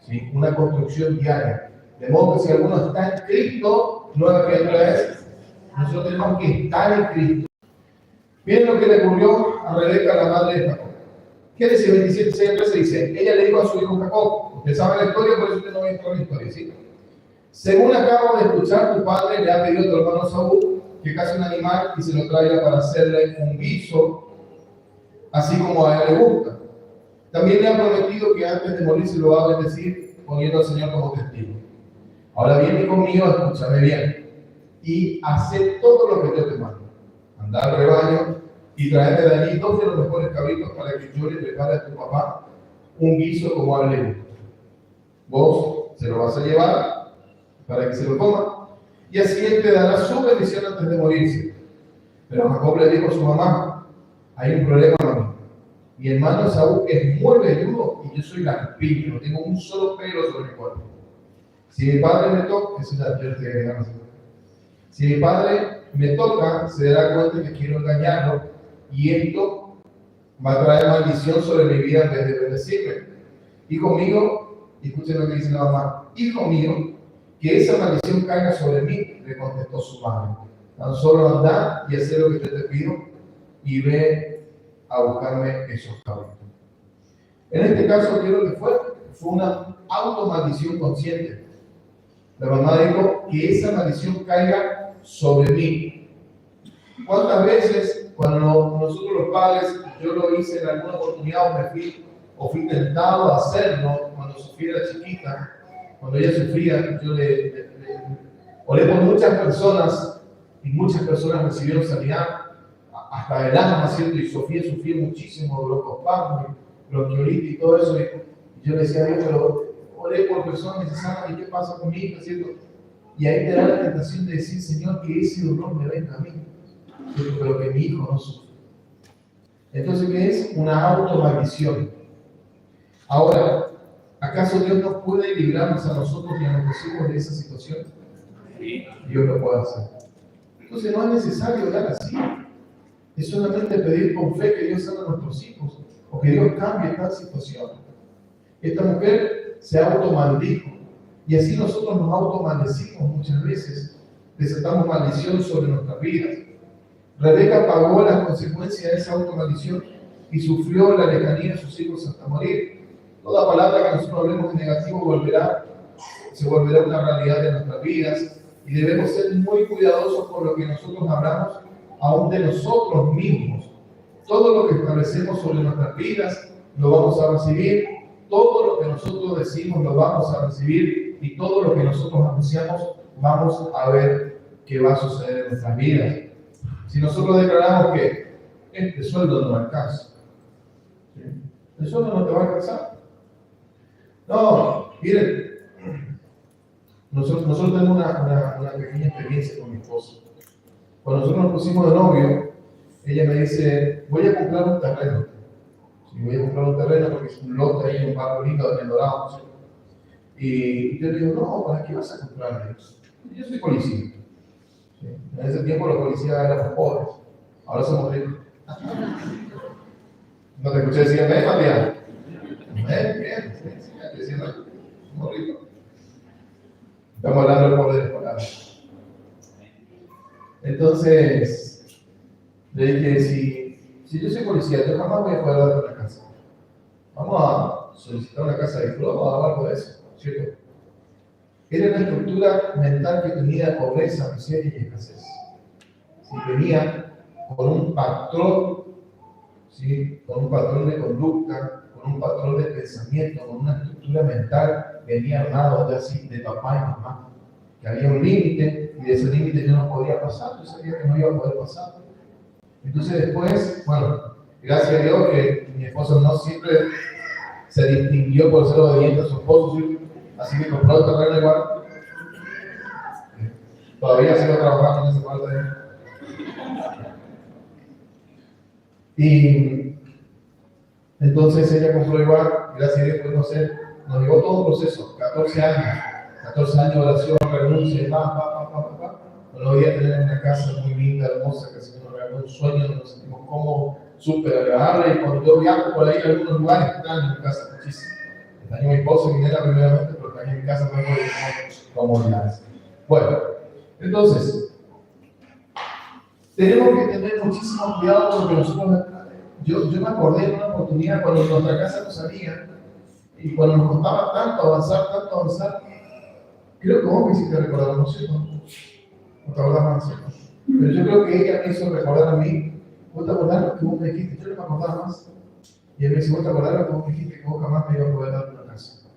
¿Sí? Una construcción diaria. De modo que si alguno está en Cristo, nueva criatura es, nosotros tenemos que estar en Cristo. Miren lo que le ocurrió a Rebeca, la madre de Jacob. Génesis 27:6 dice, ella le dijo a su hijo Jacob, usted sabe la historia, por eso usted no va a entrar en la historia, ¿sí? Según acabo de escuchar, tu padre le ha pedido a tu hermano Saúl que case un animal y se lo traiga para hacerle un guiso, así como a él le gusta. También le ha prometido que antes de morir se lo va a bendecir, poniendo al Señor como testigo. Ahora bien, hijo mío, escúchame bien, y haz todo lo que yo te mando. Anda al rebaño y tráeme de allí 2 de los mejores cabritos para que yo le prepare a tu papá un guiso como a él le gusta. Vos se lo vas a llevar para que se lo coma, y así él te dará su bendición antes de morirse. Pero Jacob le dijo a su mamá, hay un problema, mami. Mi hermano Esaú es muy velludo y yo soy lampiño, no tengo un solo pelo sobre mi cuerpo. Si mi padre me toca, si mi padre me toca, se dará cuenta que quiero engañarlo y esto va a traer maldición sobre mi vida en vez de bendecirme. Hijo mío, escuchen lo que dice la mamá, hijo mío, que esa maldición caiga sobre mí, le contestó su madre. Tan solo anda y haz lo que yo te pido y ve a buscarme esos cabritos. En este caso, ¿qué es lo que fue? Fue una automaldición consciente. La mamá dijo que esa maldición caiga sobre mí. ¿Cuántas veces cuando nosotros los padres, yo lo hice en alguna oportunidad o fui tentado a hacerlo cuando Sofía era chiquita, cuando ella sufría, yo oré por muchas personas y muchas personas recibieron sanidad hasta el alma, ¿cierto? Y Sofía sufría muchísimo de broncoespasmo, bronquiolitis y todo eso. Y yo le decía a Dios, pero oré por personas que se sanan, ¿y qué pasa con mi hija, cierto? Y ahí te da la tentación de decir, Señor, que ese dolor me venga a mí, pero que mi hijo no sufra. Entonces, ¿qué es? Una automaldición. Ahora, ¿acaso Dios no puede librarnos a nosotros y a nuestros hijos de esa situación? Dios lo puede hacer. Entonces no es necesario orar así. Es solamente pedir con fe que Dios salve a nuestros hijos o que Dios cambie esta situación. Esta mujer se automaldijo y así nosotros nos automaldecimos muchas veces. Desatamos maldición sobre nuestras vidas. Rebeca pagó las consecuencias de esa automaldición y sufrió la lejanía de sus hijos hasta morir. Toda palabra que nosotros hablemos en negativo se volverá una realidad de nuestras vidas y debemos ser muy cuidadosos con lo que nosotros hablamos, aún de nosotros mismos. Todo lo que establecemos sobre nuestras vidas lo vamos a recibir, todo lo que nosotros decimos lo vamos a recibir y todo lo que nosotros anunciamos vamos a ver qué va a suceder en nuestras vidas. Si nosotros declaramos que este sueldo no me alcanza, ¿sí? El sueldo no te va a alcanzar. No, miren, nosotros tenemos una pequeña experiencia con mi esposo. Cuando nosotros nos pusimos de novio, ella me dice, voy a comprar un terreno. Sí, voy a comprar un terreno porque es un lote ahí, un barrio lindo de El Dorado. ¿Sí? Y yo le digo, no, ¿para qué vas a comprarme eso? Yo soy policía. ¿Sí? En ese tiempo los policías eran pobres, ahora somos ricos. ¿No te escuché decir, Matías? Bien, sí, somos ricos. Estamos hablando del poder de las palabras. Entonces, le dije, si yo soy policía, yo jamás voy a poder dar una casa. Vamos a solicitar una casa de flor o algo de eso, ¿cierto? Era una estructura mental que tenía de pobreza, miseria y escasez. Si venía con un patrón, ¿sí? Con un patrón de conducta, con un patrón de pensamiento, con una estructura mental, venía armado de así, de papá y mamá. Que había un límite y de ese límite yo no podía pasar, yo sabía que no iba a poder pasar. Entonces después, bueno, gracias a Dios que mi esposo no siempre se distinguió por ser obediente a su esposo, ¿sí? Así que compró el terreno igual. Todavía sigo trabajando en esa parte. Y entonces ella compró igual, gracias a Dios pudimos hacer, nos llevó todo un proceso, 14 años de oración, renuncia y no podía tener una casa muy linda, hermosa, que se nos regaló un sueño, nos sentimos cómodos, súper agradable, y cuando yo viajo por ahí en algunos lugares, extraño mi casa muchísimo. Extraño a mi esposa y mi nena primeramente, pero extraño mi casa luego de comodidades. Bueno, entonces, tenemos que tener muchísimo cuidado con lo que nosotros... Yo me acordé de una oportunidad cuando en nuestra casa no salía, y cuando nos costaba tanto avanzar, creo que vos me hiciste recordar, no sé, no te acordás más, ¿cierto? Pero yo creo que ella me hizo recordar a mí, ¿vos te acordás lo que vos me dijiste? Yo no me acordaba más. Y él me dice, ¿vos te acordás lo que vos me dijiste? Que vos jamás me ibas a poder dar una casa.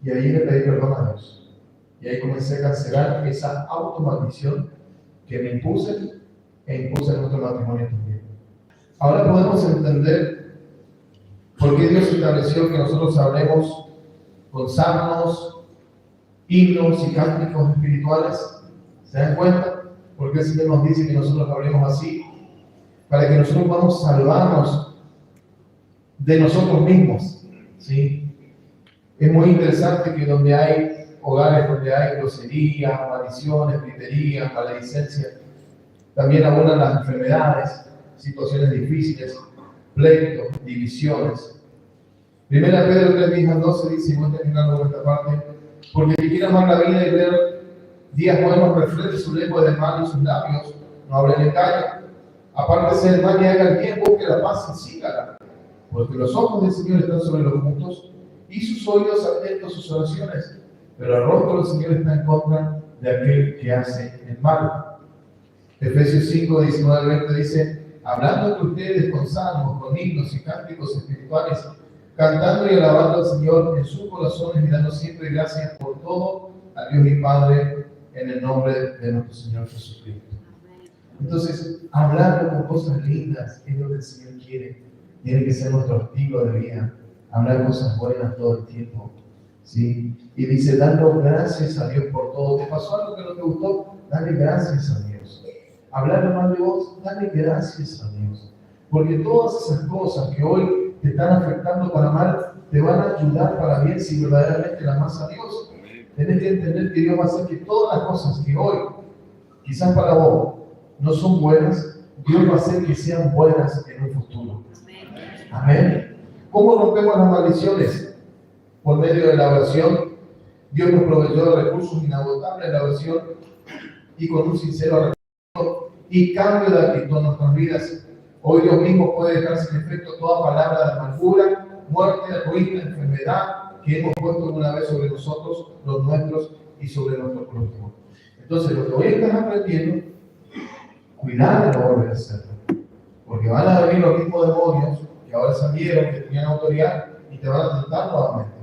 Y ahí le pedí perdón a Dios. Y ahí comencé a cancelar esa automaldición que me impuse en nuestro matrimonio también. Ahora podemos entender por qué Dios estableció que nosotros hablemos con salmos, himnos y cánticos espirituales. ¿Se dan cuenta? Porque el Señor nos dice que nosotros hablemos así, para que nosotros podamos salvarnos de nosotros mismos, ¿sí? Es muy interesante que donde hay hogares donde hay groserías, maldiciones, griterías, maledicencia, también abundan las enfermedades, situaciones difíciles, pleitos, divisiones. Primera Pedro 3:10-12 dice, y voy terminando con esta parte, porque el que quiera amar la vida y ver días buenos, refrene su lengua de mal y sus labios, no hable de engaño. Apártese del mal y haga el bien, busque la paz y sígala. Porque los ojos del Señor están sobre los justos y sus oídos atentos a sus oraciones. Pero el rostro del Señor está en contra de aquel que hace el mal. Efesios 5:19-20 dice, hablando entre ustedes con salmos, con himnos y cánticos espirituales, cantando y alabando al Señor en sus corazones y dando siempre gracias por todo a Dios y Padre en el nombre de nuestro Señor Jesucristo. Entonces, hablando con cosas lindas es lo que el Señor quiere. Tiene que ser nuestro estilo de vida. Hablar cosas buenas todo el tiempo. ¿Sí? Y dice, dando gracias a Dios por todo. ¿Te pasó algo que no te gustó? Dale gracias a Dios. Hablar mal de vos, dale gracias a Dios. Porque todas esas cosas que hoy te están afectando para mal, te van a ayudar para bien si verdaderamente la amas a Dios. Tenés que entender que Dios va a hacer que todas las cosas que hoy, quizás para vos, no son buenas, Dios va a hacer que sean buenas en un futuro. Amén. ¿Cómo rompemos las maldiciones? Por medio de la oración. Dios nos proveyó de recursos inagotables en la oración y con un sincero arrepentimiento y cambio de actitud en nuestras vidas. Hoy Dios mismo puede dejar sin efecto toda palabra de amargura, muerte, ruina, enfermedad que hemos puesto alguna vez sobre nosotros, los nuestros y sobre nuestro prójimo. Entonces, lo que hoy estás aprendiendo, cuidado de no volver a hacerlo. Porque van a venir los mismos demonios que ahora salieron, que tenían autoridad y te van a tentar nuevamente.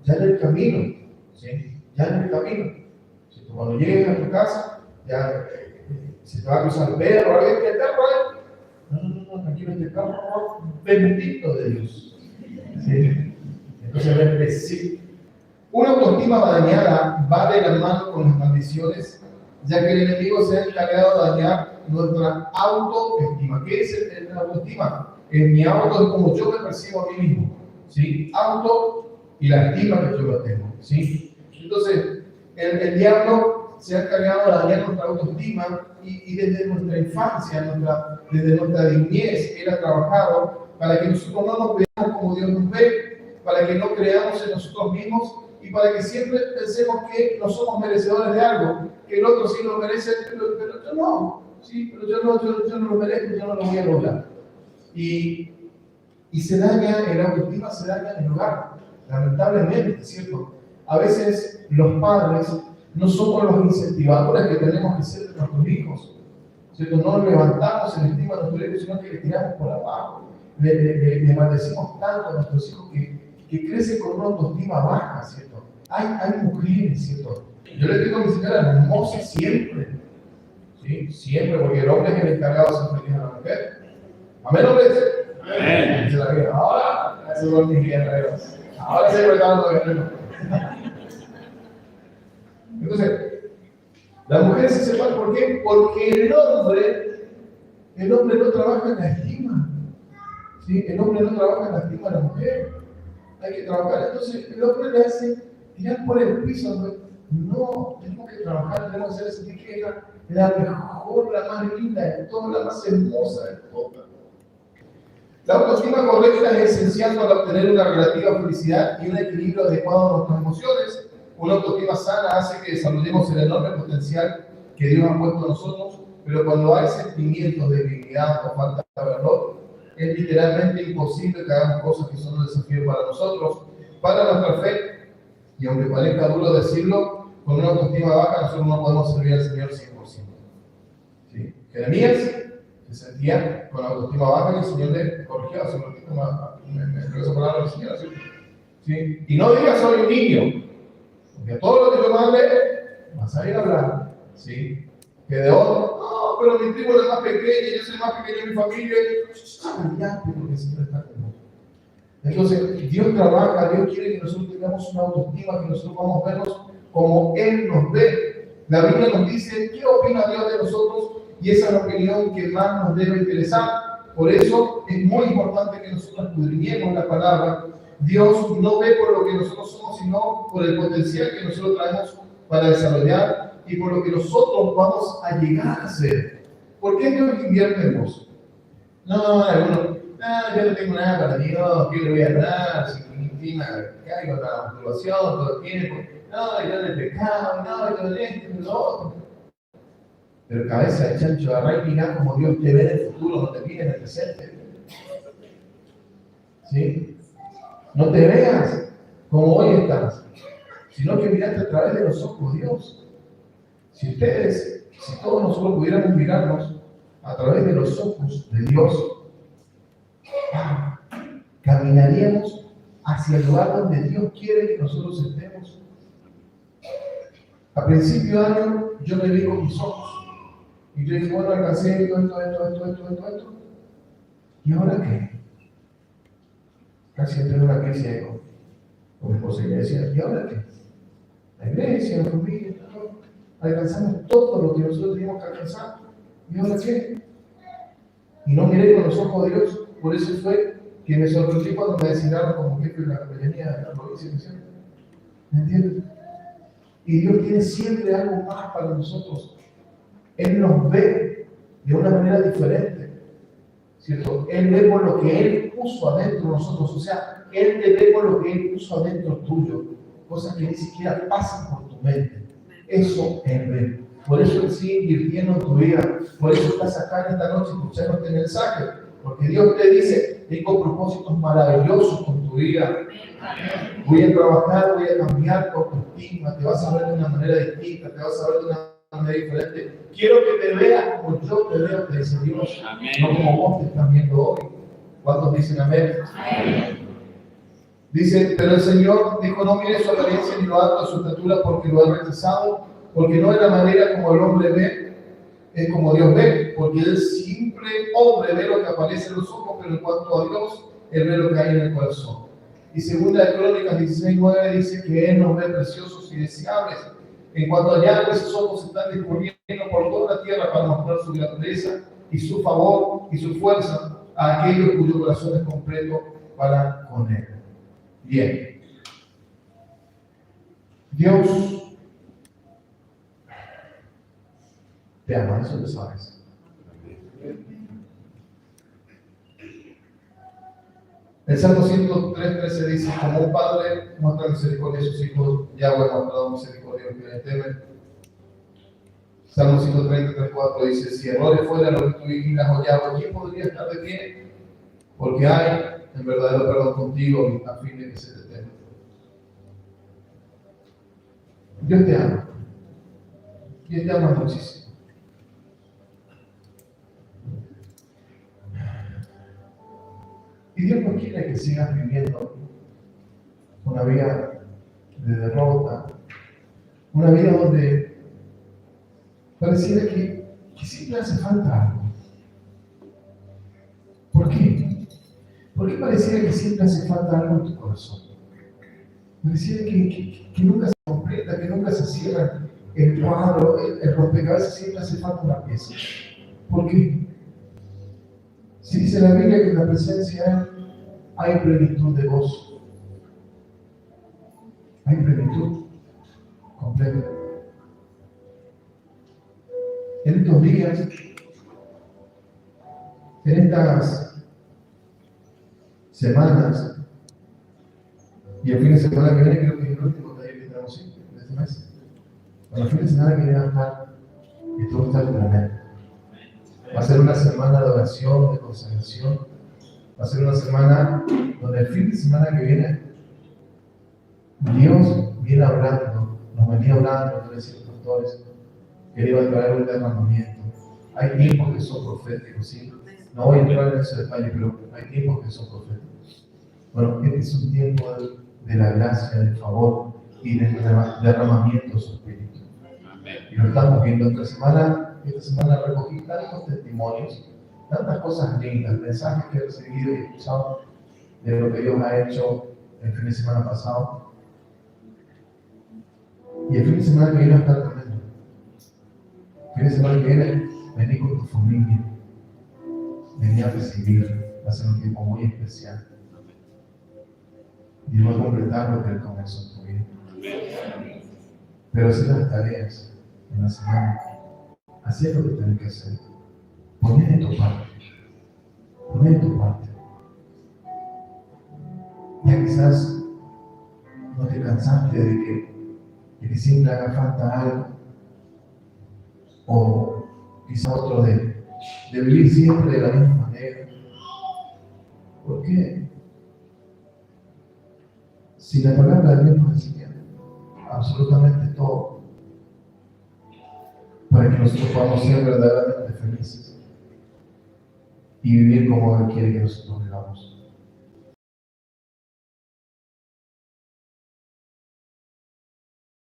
Ya en el camino, ¿sí? Ya en el camino. ¿Sí? Cuando llegues a tu casa, ya se te va a cruzar el perro, ¿alguien el perro ahí? No, tranquilo, este perro, bendito de Dios. ¿Sí? Entonces, bendecir. Una autoestima dañada va de la mano con las maldiciones, ya que el enemigo se ha encargado de dañar nuestra autoestima. ¿Qué es la autoestima? Mi auto es como yo me percibo a mí mismo, ¿sí? Auto y la estima que yo lo tengo, ¿sí? Entonces, el diablo se ha encargado de dañar nuestra autoestima y desde nuestra infancia, desde nuestra niñez, él ha trabajado para que nosotros no nos veamos como Dios nos ve, para que no creamos en nosotros mismos y para que siempre pensemos que no somos merecedores de algo, que el otro sí lo merece, pero yo no, ¿sí? Pero yo no lo merezco, yo no lo voy a lograr. Y se daña, el autoestima se daña en el hogar, lamentablemente, ¿cierto? A veces los padres no somos los incentivadores que tenemos que ser de nuestros hijos, ¿cierto? No levantamos el estima de nuestros hijos, sino que les tiramos por abajo. Le maldecimos tanto a nuestros hijos que crecen con una autoestima baja, ¿cierto? Hay mujeres, ¿cierto? Yo les digo a mi señora, hermosa siempre, ¿sí? Siempre, porque el hombre es el encargado de ser feliz a la mujer. ¿Amén, hombres? Amén. Dice la vida, ahora se son mis guerreros. Ahora se prepararon los guerreros. Entonces, las mujeres se separan, ¿por qué? Porque el hombre no trabaja en la estima. ¿Sí? El hombre no trabaja en la estima de la mujer. Hay que trabajar. Entonces, el hombre le hace tirar por el piso. No, tenemos que trabajar, tenemos que hacer sentir que ella es la mejor, la más linda de todas, la más hermosa de todas. La autoestima correcta es esencial para obtener una relativa felicidad y un equilibrio adecuado de nuestras emociones. Una autoestima sana hace que desarrollemos el enorme potencial que Dios ha puesto en nosotros, pero cuando hay sentimientos de debilidad o falta de valor, es literalmente imposible que hagamos cosas que son un desafío para nosotros, para nuestra fe. Y aunque parezca duro decirlo, con una autoestima baja nosotros no podemos servir al Señor 100%. ¿Sí? Jeremías se sentía con la autoestima baja y el Señor le corrigió, me esa palabra del Señor, ¿sí? Y no digas soy un niño, porque a todo lo que yo mande vas a ir a hablar, ¿sí? Que de otro, no, pero mi tribu es más pequeña, yo soy más pequeño en mi familia, cállate porque siempre está con nosotros. Entonces, Dios trabaja, Dios quiere que nosotros tengamos una autoestima, que nosotros vamos a vernos como Él nos ve. La Biblia nos dice, ¿qué opina Dios de nosotros? Y esa es la opinión que más nos debe interesar. Por eso es muy importante que nosotros escudriñemos la palabra. Dios no ve por lo que nosotros somos, sino por el potencial que nosotros traemos para desarrollar y por lo que nosotros vamos a llegar a ser. ¿Por qué Dios invierte en vos? No, algunos, yo no tengo nada para Dios, ¿qué le voy a dar? Si mi clima caigo con la masturbación todo el tiempo, no, yo en el pecado, no, yo en esto, en lo otro. Pero cabeza de chancho, agarra y mirá como Dios te ve en el futuro, no te mire en el presente. ¿Sí? No te veas como hoy estás, sino que mirate a través de los ojos de Dios. Si todos nosotros pudiéramos mirarnos a través de los ojos de Dios, caminaríamos hacia el lugar donde Dios quiere que nosotros estemos. A principio de año yo me vi con mis ojos y yo dije, bueno, alcancé esto. ¿Y ahora qué? Casi entré en una crisis con mi esposa y me decía, ¿y ahora qué? La iglesia, la familia, todo. Alcanzamos todo lo que nosotros teníamos que alcanzar. ¿Y ahora qué? Y no miré con los ojos de Dios. Por eso fue que me sorprendí cuando me designaron como jefe de la capellanía de la provincia de Misiones. ¿Me entiendes? Y Dios tiene siempre algo más para nosotros. Él nos ve de una manera diferente, ¿cierto? Él ve por lo que Él puso adentro de nosotros. O sea, Él te ve por lo que Él puso adentro tuyo. Cosas que ni siquiera pasan por tu mente. Eso Él ve. Por eso Él sigue invirtiendo en tu vida. Por eso estás acá en esta noche escuchando este mensaje. Porque Dios te dice, tengo propósitos maravillosos con tu vida. Voy a trabajar, voy a cambiar tu autoestima. Te vas a ver de una manera distinta, te vas a ver de una manera diferente. Quiero que te veas como yo te veo, te dice Dios. Amén. No como vos te estás viendo hoy. ¿Cuántos dicen amén? Amén. Dice, pero el Señor dijo, no mires su apariencia ni lo alto de su estatura porque lo ha rechazado, porque no es la manera como el hombre ve, es como Dios ve, porque Él siempre, hombre, ve lo que aparece en los ojos, pero en cuanto a Dios, Él ve lo que hay en el corazón. Y segunda de Crónicas 16:9 dice que Él nos ve preciosos y deseables. En cuanto a Yahweh, sus ojos están disponibles por toda la tierra para mostrar su grandeza y su favor y su fuerza a aquellos cuyo corazón es completo para con Él. Bien. Dios te ama, eso lo sabes. El Salmo 103:13 dice, como un padre muestra misericordia a sus hijos, Yahweh ha mostrado misericordia a los que le temen. Salmo 133:4 dice, si errores fuera lo que tú vigilas, oh Yahweh, ¿quién podría estar de pie? Porque hay en verdadero perdón contigo a fin de que se te teme. Dios te ama. Dios te ama muchísimo. Y Dios no quiere que sigas viviendo una vida de derrota, una vida donde pareciera que siempre hace falta algo. ¿Por qué? Porque pareciera que siempre hace falta algo en tu corazón. Pareciera que nunca se completa, que nunca se cierra el cuadro, el rompecabezas, siempre hace falta una pieza. ¿Por qué? Si dice la Biblia que en la presencia de Él hay plenitud de gozo. Hay plenitud completa. En estos días, en estas semanas, y el fin de semana que viene creo que es el último taller que tenemos de este mes. Bueno, el fin de semana que viene va a estar, esto va a estar tremendo. Va a ser una semana de oración, de consagración. Va a ser una semana donde el fin de semana que viene Dios viene hablando, nos venía hablando, nos decía los pastores, que Él iba a traer un derramamiento. Hay tiempos que son proféticos, ¿sí? No voy a entrar en ese detalle, pero hay tiempos que son proféticos. Bueno, este es un tiempo de la gracia, del favor y del derramamiento de su espíritu. Y lo estamos viendo esta semana recogí tantos testimonios, tantas cosas lindas, mensajes que he recibido y escuchado de lo que Dios ha hecho el fin de semana pasado. Y el fin de semana que viene va a estar tremendo. El fin de semana que viene, vení con tu familia, vení a recibir, va a ser un tiempo muy especial. Y va a completar lo que Él comenzó en tu vida. Pero hacer las tareas en la semana, así es lo que tienes que hacer. Poné de tu parte. Poné de tu parte. Ya quizás no te cansaste de que siempre haga falta algo. O quizás otro de vivir siempre de la misma manera. ¿Por qué? Si la palabra de Dios nos enseña absolutamente todo, para que nosotros podamos ser verdaderamente felices y vivir como Él quiere que nosotros vivamos.